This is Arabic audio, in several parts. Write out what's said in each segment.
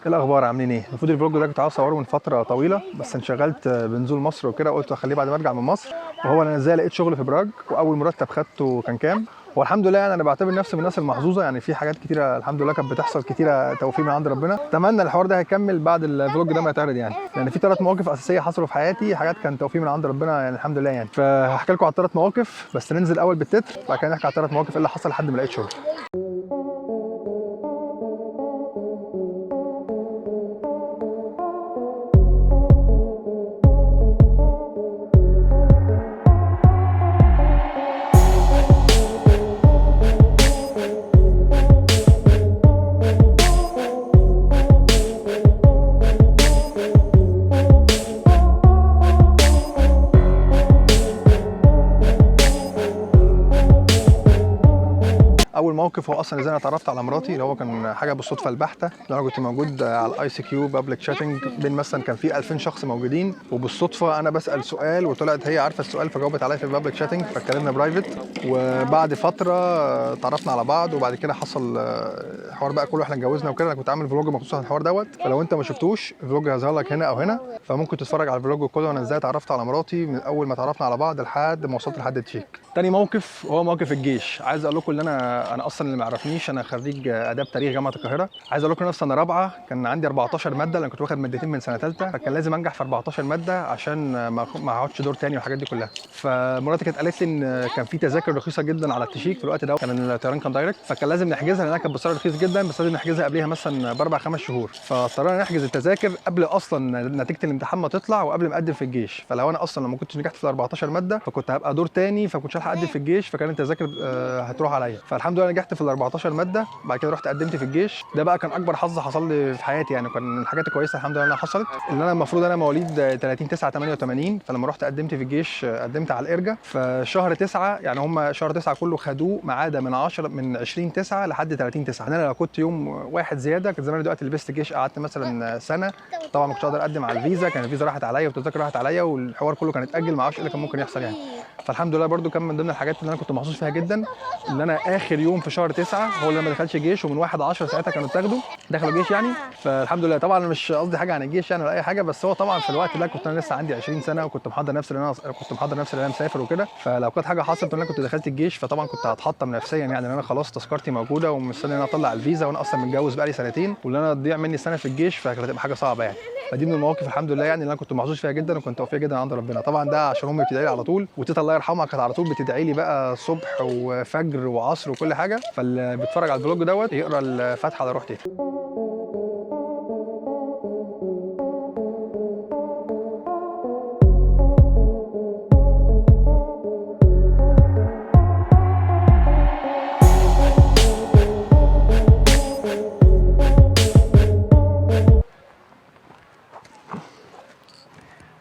ايه الاخبار؟ عاملين ايه؟ المفروض الفلوج ده كنت عاوز اصوره من فتره طويله، بس انشغلت بنزول مصر وكده، قلت اخليه بعد ما ارجع من مصر. وهو انا ازاي لقيت شغل في براج، واول مرتب خدته كان كام. هو الحمد لله يعني انا بعتبر نفسي من الناس المحظوظه، يعني في حاجات كتيره الحمد لله كانت بتحصل كتيره توفيق من عند ربنا. اتمنى الحوار ده هيكمل بعد الفلوج ده ما يتعرض، يعني لان في 3 مواقف اساسيه حصلوا في حياتي، حاجات كان توفيق من عند ربنا يعني الحمد لله يعني. فهحكي لكم على ال3 مواقف، بس ننزل الاول بالتتر بعد كده نحكي على ال3 مواقف اللي حصل لحد ما لقيت شغل. اول موقف هو اصلا ازاي انا اتعرفت على مراتي، اللي هو كان حاجه بالصدفه البحته. انا كنت موجود على الاي سي كيو بابليك شاتنج بين مثلا كان في 2000 شخص موجودين، وبالصدفه انا بسال سؤال وطلعت هي عارفه السؤال فجاوبت عليا في البابليك شاتنج، فاتكلمنا برايفت. وبعد فتره اتعرفنا على بعض، وبعد كده حصل حوار بقى كله، احنا اتجوزنا وكده. انا كنت عامل فلوج مخصوص عن الحوار دوت، فلو انت ما شفتوش الفلوج هيظهر لك هنا او هنا، فممكن تتفرج على الفلوج كله وانا ازاي اتعرفت على مراتي من اول ما اتعرفنا على بعض لحد ما وصلت لحد التشيك. تاني موقف هو موقف الجيش. عايز اقول لكم ان انا اصلا اللي ما يعرفنيش انا خريج اداب تاريخ جامعه القاهره. عايز اقول لكم ان انا في سنه رابعه كان عندي 14 ماده، لان كنت واخد مادتين من سنه ثالثه، فكان لازم انجح في 14 ماده عشان ما اقعدش دور تاني والحاجات دي كلها. فمراتي كانت قالت لي ان كان في تذاكر رخيصه جدا على التشيك في الوقت ده، كان الطيران كان دايركت، فكان لازم نحجزها لانها كانت بسعر رخيص جدا، بس لازم نحجزها قبلها مثلا باربع 5 شهور. فاضطرينا نحجز التذاكر قبل اصلا نتيجه الامتحان ما تطلع وقبل ما اقدم في الجيش. فلو انا اصلا لما كنتش نجحت في ال 14 ماده فكنت هبقى دور تاني، فكنتش هلحق اقدم في الجيش، فكان التذاكر هتروح عليا. فالحمد لله نجحت في ال 14 ماده. بعد كده رحت قدمت في الجيش. ده بقى كان اكبر حظ حصل لي في حياتي، يعني كان من الحاجات الكويسه الحمد لله انها حصلت. ان انا المفروض انا مواليد 30/9/88، فلما رحت قدمت في الجيش قدمت على الارجا في شهر 9، يعني هم شهر 9 كله خدوه ما عدا من 20/9 لحد 30/9. انا لو كنت يوم واحد زياده كان زمان دلوقتي لبست الجيش، قعدت مثلا سنه. طبعا ما كنتش اقدر اقدم على الفيزا، كان الفيزا راحت عليا والتذاكر راحت عليا والحوار كله كان اتاجل، ما اعرفش ايه اللي كان ممكن يحصل يعني. فالحمد لله برده كان من ضمن الحاجات اللي انا كنت محظوظ فيها جدا، ان انا اخر يوم في شهر 9 هو اللي ما دخلش جيش، ومن 1/10 ساعتها كانوا اتاخدوا دخلوا جيش يعني. فالحمد لله. طبعا انا مش قصدي حاجه عن الجيش يعني ولا اي حاجه، بس هو طبعا في الوقت ده كنت انا لسه عندي 20 سنه، وكنت محضر نفسي ان انا مسافر وكده. فلو كانت حاجه حصلت ان انا كنت دخلت الجيش فطبعا كنت هتحطم نفسيا، يعني ان انا خلاص تذكرتي موجوده ومستني ان انا اطلع الفيزا، وانا اصلا متجوز بقالي سنتين، واللي انا تضيع مني سنه في الجيش فكانت هتبقى حاجه صعبه يعني. فدي من المواقف الحمد لله يعني اللي انا كنت محظوظ فيها جدا، وكنت توفيق جدا عند ربنا. طبعا ده عشان امي بتدعي لي على طول، وتيتا الله يرحمها كانت على طول بتدعي لي بقى صبح وفجر وعصر وكل حاجه. فاللي بيتفرج على الفلوج دوت يقرا الفاتحه على روح تيتا.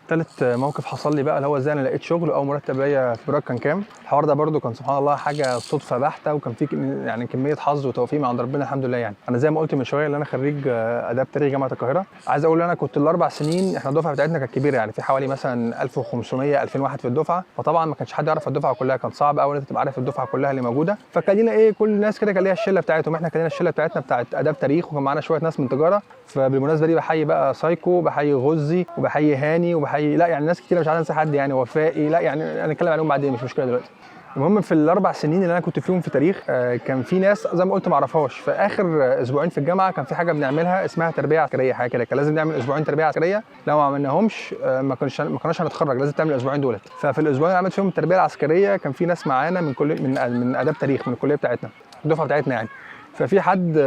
تالت موقف حصل لي بقى اللي هو ازاي انا لقيت شغل او مرتب ليا في براج كان كام. الحوار ده برده كان سبحان الله حاجه صدفه بحته، وكان في يعني كميه حظ وتوفيق من عند ربنا الحمد لله يعني. انا زي ما قلت من شويه ان انا خريج اداب تاريخ جامعه القاهره. عايز اقول ان انا كنت ال4 سنين، احنا الدفعه بتاعتنا كانت كبيره، يعني في حوالي مثلا 1500 2000 واحد في الدفعه، فطبعا ما كانش حد يعرف الدفعه كلها، كان صعب قوي ان انت تبقى عارف الدفعه كلها اللي موجوده. فكان لنا ايه، كل الناس كده كان ليها الشله بتاعتهم، احنا كان لنا الشله بتاعتنا بتاعت اداب تاريخ، وكان معانا شويه ناس من تجاره. فبالمناسبه دي بحيي بقى سايكو، بحيي غزي، وبحيي هاني، وبحيي لا يعني ناس كتير مش عايز انسى حد يعني، وفائي، لا يعني هنتكلم عليهم بعدين مش مشكله دلوقتي. المهم في ال4 سنين اللي انا كنت فيهم في تاريخ كان في ناس زي ما قلت ما اعرفهاش. في اخر اسبوعين في الجامعه كان في حاجه بنعملها اسمها تربيه عسكريه، حاجه كده كان لازم نعمل اسبوعين تربيه عسكريه، لو ما عملناهمش ما كناش هنتخرج، لازم تعمل الاسبوعين دولت. ففي الاسبوعين اللي عملت فيهم التربيه العسكريه كان في ناس معانا من اداب تاريخ، من الكليه بتاعتنا، الدفعه بتاعتنا يعني. ففي حد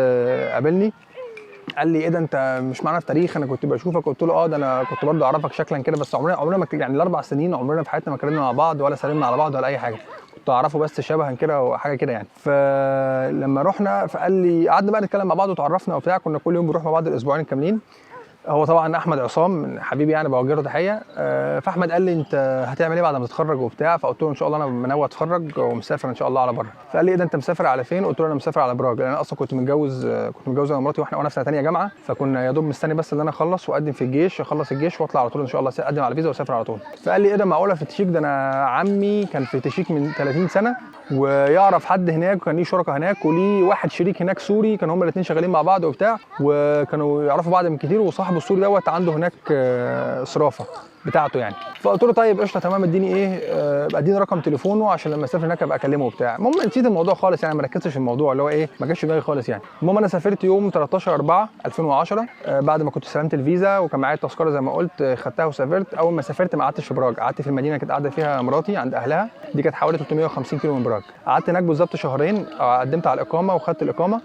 قابلني قال لي ايه ده انت مش معانا في تاريخ؟ انا كنت بشوفك. قلت له اه ده انا كنت برضه اعرفك شكلا كده، بس عمرنا ما يعني ال4 سنين عمرنا في حياتنا ما اتكلمنا مع بعض ولا سلمنا على بعض ولا اي حاجه، كنت اعرفه بس شبها كده وحاجه كده يعني. فلما رحنا فقال لي، قعدنا بقى نتكلم مع بعض وتعرفنا وبتاع، كنا كل يوم بنروح مع بعض الاسبوعين الكاملين. هو طبعا احمد عصام حبيبي يعني بوجه له تحيه. فاحمد قال لي انت هتعمل ايه بعد ما تتخرج وبتاع، فقلت له ان شاء الله انا ناوي اتخرج ومسافر ان شاء الله على بره. فقال لي ايه ده انت مسافر على فين؟ قلت له انا مسافر على براج، لان انا اصلا كنت متجوز انا ومراتي وانا في سنه ثانيه جامعه، فكنا يا دوب مستني بس ان انا اخلص واقدم في الجيش، اخلص الجيش واطلع على طول ان شاء الله اقدم على فيزا واسافر على طول. فقال لي ايه ده معقوله في التشيك؟ ده انا عمي كان في تشيك من 30 سنه ويعرف حد هناك وكان ليه شركاء هناك وليه واحد شريك هناك سوري، كانوا هما الاثنين شغالين مع بعض وبتاع وكانوا يعرفوا بعض من كتير، وصاحبه السوري دوت عنده هناك صرافه بتاعته يعني. فقلت له طيب قشطه تمام اديني ايه اديني رقم تليفونه عشان لما اسافر هناك ابقى اكلمه وبتاع. المهم نسيت الموضوع خالص يعني، ما ركزتش في الموضوع اللي هو ايه، ما جاش في دماغي خالص يعني. المهم انا سافرت يوم 13/4/2010 بعد ما كنت استلمت الفيزا وكان معايا التذكره زي ما قلت، خدتها وسافرت. اول ما سافرت ما قعدتش في براج، قعدت في المدينه كانت قاعده فيها مراتي عند اهلها، دي كانت حوالي 350 كيلو من براج. قعدت هناك بالظبط شهرين، قدمت على الاقامه وخدت الاقامه.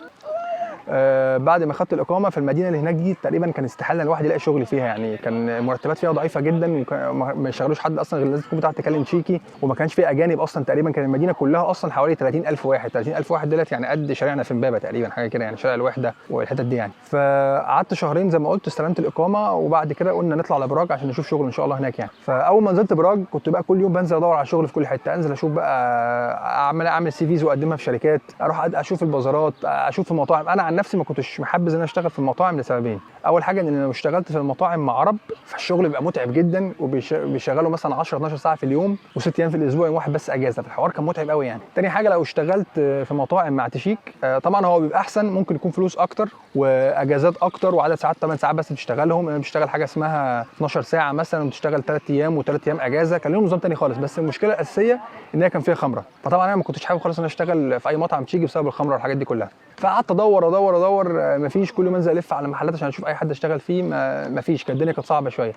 بعد ما خدت الاقامه في المدينه اللي هناك دي تقريبا كان استحاله الواحد يلاقي شغل فيها يعني، كان المرتبات فيها ضعيفه جدا وما يشغلوش حد اصلا غير لازم تكون بتعرف تتكلم تشيكي، وما كانش فيه اجانب اصلا. تقريبا كان المدينه كلها اصلا حوالي 30,000 واحد. 30,000 واحد دولت يعني قد شارعنا في امبابه تقريبا، حاجه كده يعني، شارع الوحده والحتت دي يعني. فقعدت شهرين زي ما قلت، استلمت الاقامه وبعد كده قلنا نطلع على براج عشان نشوف شغل ان شاء الله هناك يعني. فاول ما نزلت براج كنت بقى كل يوم بنزل ادور على شغل في كل حته، انزل اشوف بقى اعمل سي فيز واقدمها في شركات، اروح اشوف البازارات، اشوف المطاعم. انا عن نفسي ما كنتش حابب ان انا اشتغل في المطاعم لسببين. اول حاجه ان لو اشتغلت في المطاعم مع عرب فالشغل بيبقى متعب جدا، وبيشغلوا مثلا 10 12 ساعه في اليوم و6 ايام في الاسبوع، يوم واحد بس اجازه، فالحوار كان متعب قوي يعني. تاني حاجه لو اشتغلت في مطاعم مع تشيك طبعا هو بيبقى احسن، ممكن يكون فلوس اكتر واجازات اكتر وعدد ساعات 8 ساعات بس بتشتغلهم. انا بشتغل حاجه اسمها 12 ساعه مثلا، بتشتغل 3 ايام و3 ايام اجازه، كان لهم نظام تاني خالص. بس المشكله الاساسيه ان هي كان فيها خمره، فطبعا انا ما كنتش حابب خالص ان انا اشتغل في اي مطعم تشيكي بسبب الخمره والحاجات دي كلها. فقعدت ادور ادور ادور، مفيش، كل يوم انزل الف على محلات عشان اشوف اي حد اشتغل فيه، مفيش، كانت الدنيا كانت صعبه شويه.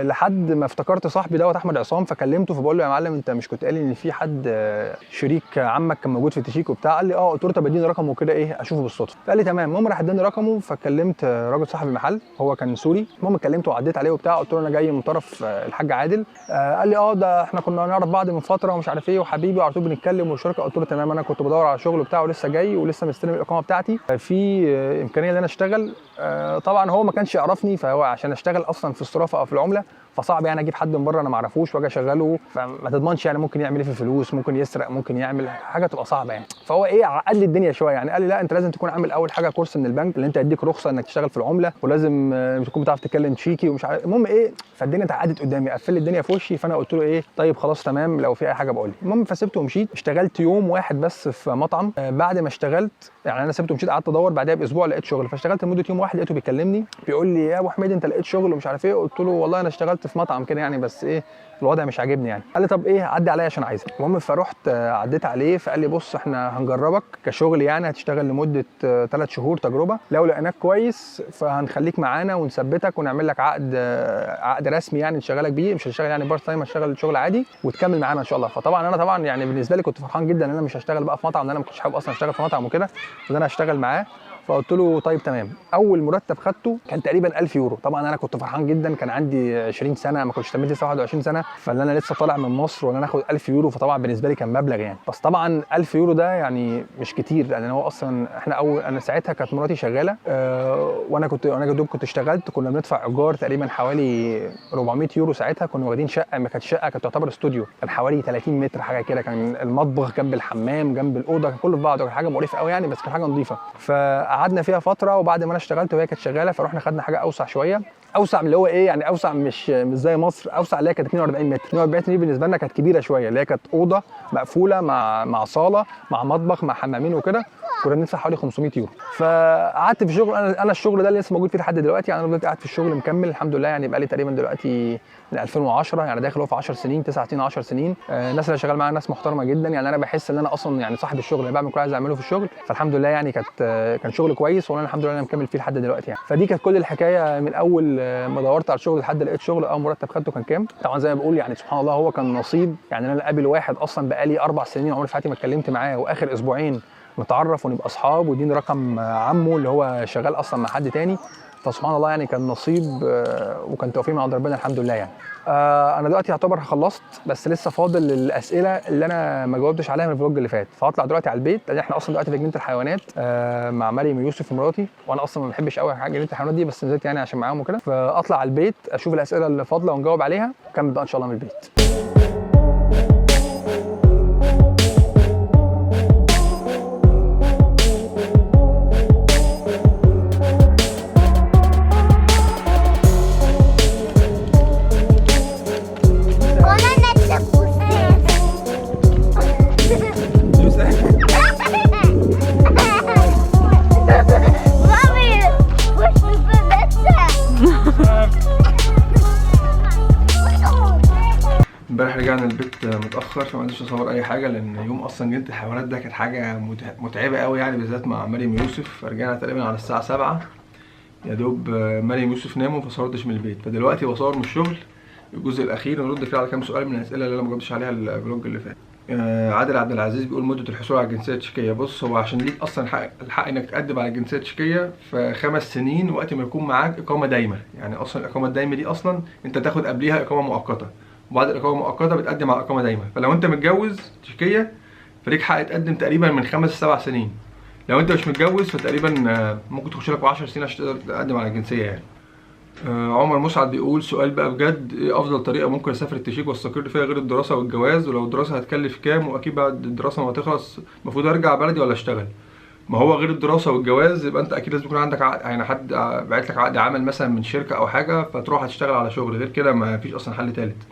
لحد ما افتكرت صاحبي دوت احمد عصام، فكلمته فبقول له يا معلم انت مش كنت قال لي ان في حد شريك عمك كان موجود في تشيك وبتاع؟ قال لي اه. قلت له طب اديني رقمه كده ايه اشوفه بالصدفه. فقال لي تمام. المهم راح اداني رقمه، فكلمت راجل صاحب المحل هو كان سوري. المهم كلمته وعديت عليه وبتاع، قلت له انا جاي من طرف الحاج عادل. قال لي اه ده احنا كنا نعرف بعض من فتره ومش عارف ايه وحبيبي وعلى طول بنتكلم والشركه. قلت له تمام، انا كنت بدور على شغل بتاعه ولسه جاي ولسه مستلم الاقامه بتاعتي، في امكانيه ان انا اشتغل. طبعا هو ما كانش يعرفني، فهو عشان اشتغل اصلا في الصرافه او في العمله فصعب يعني اجيب حد من بره انا ما اعرفوش واجي اشغله، فما تضمنش يعني ممكن يعمل ايه في الفلوس، ممكن يسرق، ممكن يعمل حاجه تبقى صعبه يعني. فهو ايه عقد لي الدنيا شويه يعني. قال لي لا انت لازم تكون عامل اول حاجه كورس من البنك اللي انت يديك رخصه انك تشتغل في العمله، ولازم تكون بتعرف تتكلم تشيكي ومش عارف. المهم ايه، فالدنيا اتعقدت قدامي، قفل لي الدنيا في وشي. فانا قلت له ايه طيب خلاص تمام لو في اي حاجه بقول لي. المهم فسبته ومشيت. اشتغلت يوم واحد بس في مطعم. بعد ما اشتغلت يعني انا سبته ومشيت، قعدت ادور بعدها باسبوع لقيت شغل. فاشتغلت لمده يوم واحد، لقيته بيكلمني بيقول لي يا ابو حميد انت لقيت شغل ومش عارف ايه. قلت له والله انا اشتغلت في مطعم كده يعني، بس ايه الوضع مش عاجبني يعني. قال لي طب ايه عدي عليا عشان عايزك. المهم فرحت عديت عليه، فقال لي بص احنا هنجربك كشغل يعني، هتشتغل لمده 3 شهور تجربه، لو لقيناك كويس فهنخليك معانا ونثبتك ونعمل لك عقد رسمي يعني نشغلك بيه، مش هتشتغل يعني بارت تايم، هتشتغل شغل عادي وتكمل معانا ان شاء الله. فطبعا انا طبعا يعني بالنسبه لي كنت فرحان جدا ان انا مش هشتغل بقى في مطعم، ان انا ما كنتش حابب اصلا اشتغل في مطعم وكده، وان انا هشتغل معاه. فقلت له طيب تمام. اول مرتب خدته كان تقريبا 1000 يورو. طبعا انا كنت فرحان جدا، كان عندي 20 سنه، ما كنتش تميت لسه 21 سنه، فان انا لسه طالع من مصر وان انا اخد 1000 يورو، فطبعا بالنسبه لي كان مبلغ يعني. بس طبعا 1000 يورو ده يعني مش كتير، لان هو اصلا احنا انا ساعتها كانت مراتي شغاله وانا يا دوب كنت اشتغلت، كنا بندفع ايجار تقريبا حوالي 400 يورو ساعتها. كنا واخدين شقه، ما كانتش شقه، كانت تعتبر استوديو، كان حوالي 30 متر حاجه كده، كان المطبخ جنب الحمام جنب الاوضه، كان كله في بعضه، كان حاجه مقرفه قوي يعني، بس كان حاجه نظيفه. فقعدنا فيها فتره، وبعد ما انا اشتغلت وهي كانت شغاله فروحنا خدنا حاجه اوسع شويه، اوسع من اللي هو ايه يعني، اوسع مش زي مصر، اوسع اللي هي كانت 42 متر. 42 متر دي بالنسبه لنا كانت كبيره شويه، اللي هي كانت اوضه مقفوله مع صاله مع مطبخ مع حمامين وكده، كنا بندفع حوالي 500 يورو. فقعدت في شغل، انا الشغل ده اللي لسه موجود فيه لحد دلوقتي يعني. انا دلوقتي قاعد في الشغل مكمل الحمد لله يعني، بقى لي تقريبا دلوقتي من 2010 يعني، داخل هو في 10 سنين 9 سنين 10 سنين. الناس اللي شغال معايا ناس محترمه جدا يعني. انا بحس ان انا اصلا يعني صاحب الشغل، اللي بعمل كل اللي عايز اعمله في الشغل، فالحمد لله يعني كان شغل كويس، وانا الحمد لله انا مكمل فيه لحد دلوقتي يعني. فدي كانت كل الحكايه من اول ما دورت على الشغل لحد لقيت شغل. اول مرتب خدته كان كام؟ طبعا زي ما بقول يعني سبحان الله هو كان نصيب يعني. انا قابل واحد اصلا بقالي 4 سنين عمري في حياتي ما اتكلمت معاه، واخر اسبوعين نتعرف ونبقى اصحاب، ويديني رقم عمه اللي هو شغال اصلا مع حد تاني. فسبحان الله يعني كان نصيب وكان توفيق من عند ربنا الحمد لله يعني. انا دلوقتي يعتبر خلصت، بس لسه فاضل الاسئله اللي انا ما جاوبتش عليها من الفلوج اللي فات، فهطلع دلوقتي على البيت لان احنا اصلا دلوقتي في جنينه الحيوانات مع مريم ويوسف مراتي، وانا اصلا ما بحبش قوي حاجه جنينه الحيوانات دي، بس نزلت يعني عشان معاهم وكده. فاطلع على البيت اشوف الاسئله اللي فاضله ونجاوب عليها، ونكمل بقى ان شاء الله من البيت. امبارح رجعنا البيت متاخر فما قدرتش اصور اي حاجه، لان يوم اصلا جنينه الحيوانات ده كانت حاجه متعبه قوي يعني، بالذات مع مريم ويوسف. فرجعنا تقريبا على الساعه 7 يا دوب مريم ويوسف ناموا فصورتش من البيت. فدلوقتي بصور من الشغل الجزء الاخير ونرد فيه على كام سؤال من الاسئله اللي انا ما جاوبتش عليها الفلوج اللي فات. عادل عبد العزيز بيقول مده الحصول على الجنسيه التشيكيه. بص، هو عشان ليك اصلا الحق انك تقدم على الجنسيه التشيكيه في 5 سنين وقت ما يكون معاك اقامه دايمه. يعني اصلا الاقامه الدايمه دي اصلا انت تاخد قبليها اقامه مؤقته، وبعد الاقامه المؤقته بتقدم على اقامه دايمه. فلو انت متجوز تشيكيه فليك حق تقدم تقريبا من 5 ل 7 سنين. لو انت مش متجوز فتقريبا ممكن تخش لك 10 سنين عشان تقدر تقدم على الجنسيه يعني. عمر مسعد بيقول سؤال بقى بجد، ايه افضل طريقه ممكن اسافر التشيك واستقر فيها غير الدراسه والجواز؟ ولو الدراسه هتكلف كام؟ واكيد بعد الدراسه ما تخلص المفروض ارجع بلدي ولا اشتغل؟ ما هو غير الدراسه والجواز يبقى انت اكيد لازم يكون عندك عقد، يعني حد باعت لك عقد عمل مثلا من شركه او حاجه فتروح هتشتغل على شغل، غير كده ما فيش اصلا حل ثالث.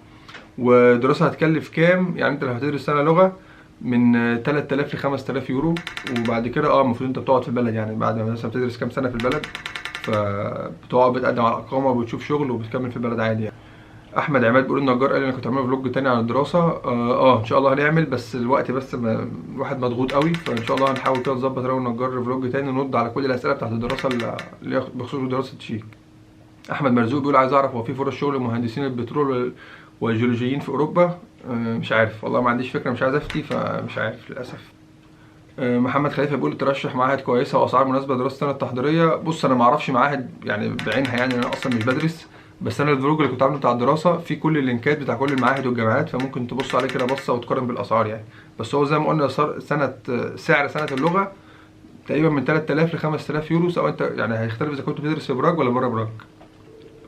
ودراسه هتكلف كام؟ يعني انت لو هتدرس سنه لغه من 3000 ل 5000 يورو، وبعد كده المفروض انت بتقعد في البلد، يعني بعد ما مثلا بتدرس كام سنه في البلد فبتقعد بتقدم على اقامه وبتشوف شغل وبتكمل في البلد عادي يعني. احمد عماد بيقول النجار قال لي انا كنت هعمل فلوج تاني عن الدراسه. ان شاء الله هنعمل، بس الوقت بس الواحد مضغوط قوي، فان شاء الله هنحاول كده نظبط انا والنجار فلوج تاني نرد على كل الاسئله بتاعت الدراسه اللي بخصوص دراسه التشيك. احمد مرزوق بيقول عايز اعرف هو في فرص شغل مهندسين البترول والجيولوجيين في اوروبا؟ مش عارف والله، ما عنديش فكره، مش عايز افتي فمش عارف للاسف. محمد خليفه بيقول ترشح معاهد كويسه واسعار مناسبه لدراسه السنه التحضيريه. بص انا ما اعرفش معاهد يعني بعينها، يعني انا اصلا مش بدرس، بس انا الفلوج اللي كنت عامله بتاع الدراسه في كل اللينكات بتاع كل المعاهد والجامعات، فممكن تبص عليه كده بصه وتقارن بالاسعار يعني. بس هو زي ما قلنا سعر سنه اللغه تقريبا من 3000 ل 5000 يورو، سواء انت يعني هيختلف اذا كنت بتدرس في براغ ولا بره براغ.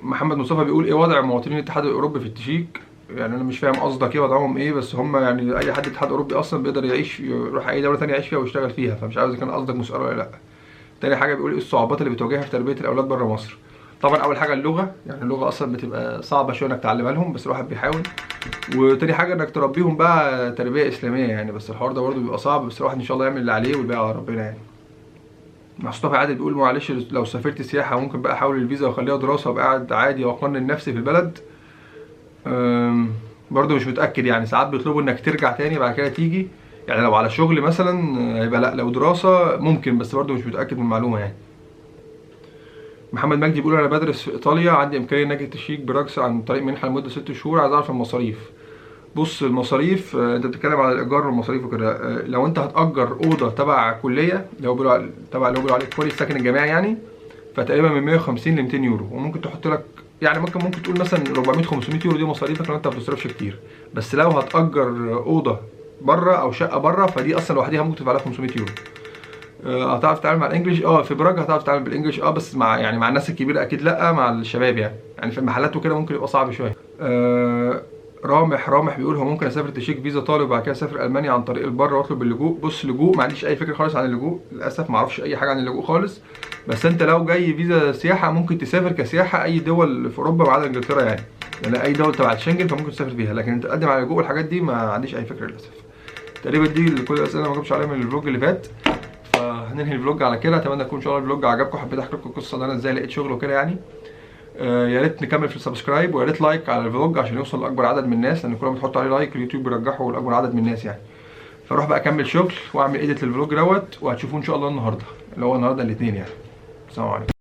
محمد مصطفى بيقول ايه وضع مواطنين الاتحاد الاوروبي في التشيك؟ يعني انا مش فاهم قصدك ايه وضعهم ايه، بس هم يعني اي حد اتحاد اوروبي اصلا بيقدر يعيش يروح اي دوله ثانيه يعيش فيها ويشتغل فيها، فمش عارف اذا كان قصدك مسألة ولا لا. تاني حاجه بيقول ايه الصعوبات اللي بتواجهها في تربيه الاولاد بره مصر؟ طبعا اول حاجه اللغه، يعني اللغه اصلا بتبقى صعبه شويه انك تعلمها لهم، بس الواحد بيحاول. وتاني حاجه انك تربيهم بقى تربيه اسلاميه يعني، بس الحوار ده برده بيبقى صعب، بس الواحد ان شاء الله يعمل اللي عليه والباقي على ربنا يعني. مصطفى عادل بيقول معلش لو سافرت سياحه ممكن بقى احول الفيزا واخليها دراسه وابقى قاعد عادي واقنن نفسي في البلد؟ برضه مش متاكد يعني، ساعات بيطلبوا انك ترجع تاني بعد كده تيجي، يعني لو على شغل مثلا هيبقى لا، لو دراسه ممكن، بس برضه مش متاكد من المعلومه يعني. محمد مجدي بيقول انا بدرس في ايطاليا، عندي امكانيه ان اجي التشيك براكس عن طريق منحه لمده 6 شهور، عايز اعرف المصاريف. بص المصاريف انت بتتكلم على الايجار والمصاريف وكده. لو انت هتاجر اوضه تبع كليه اللي هو بيقولوا عليه كليه السكن الجامعي يعني، فتقريبا من 150 ل 200 يورو، وممكن تحط لك يعني ممكن تقول مثلا 400 500 يورو دي مصاريفك لو انت ما بتصرفش كتير. بس لو هتأجر اوضه بره او شقه بره فدي اصلا لوحدها ممكن تدفع لها 500 يورو. هتعرف تتعامل مع الانجليش؟ في براغ هتعرف تتعامل بالانجليش، بس مع يعني مع الناس الكبيره اكيد لا، مع الشباب يعني في المحلات وكده ممكن يبقى صعب شويه. رامح بيقول هو ممكن اسافر تشيك فيزا طالب وبعد كده اسافر المانيا عن طريق البر واطلب اللجوء؟ بص لجوء ما عنديش اي فكره خالص عن اللجوء للاسف، ما اعرفش اي حاجه عن اللجوء خالص، بس انت لو جاي فيزا سياحه ممكن تسافر كسياحه اي دول في اوروبا ما عدا انجلترا يعني اي دوله تبع شنجن فممكن تسافر فيها، لكن انت تقدم على اللجوء والحاجات دي ما عنديش اي فكره للاسف. تقريبا دي كل الاسئله اللي ما جاوبتش عليها من الفلوج اللي فات، فهننهي الفلوج على كده. اتمنى يكون ان شاء الله الفلوج عجبكم، حبيت احكي لكم القصه ان انا ازاي لقيت شغل وكده يعني. يا ريت نكمل في السبسكرايب، ويا ريت لايك على الفلوج عشان يوصل لاكبر عدد من الناس، لان كل ما بتحطوا عليه لايك اليوتيوب بيرجحه لاكبر عدد من الناس يعني. فاروح بقى اكمل شغل واعمل ايديت للفلوج دوت، وهتشوفوه ان شاء الله النهارده اللي هو النهارده الاثنين يعني. السلام عليكم.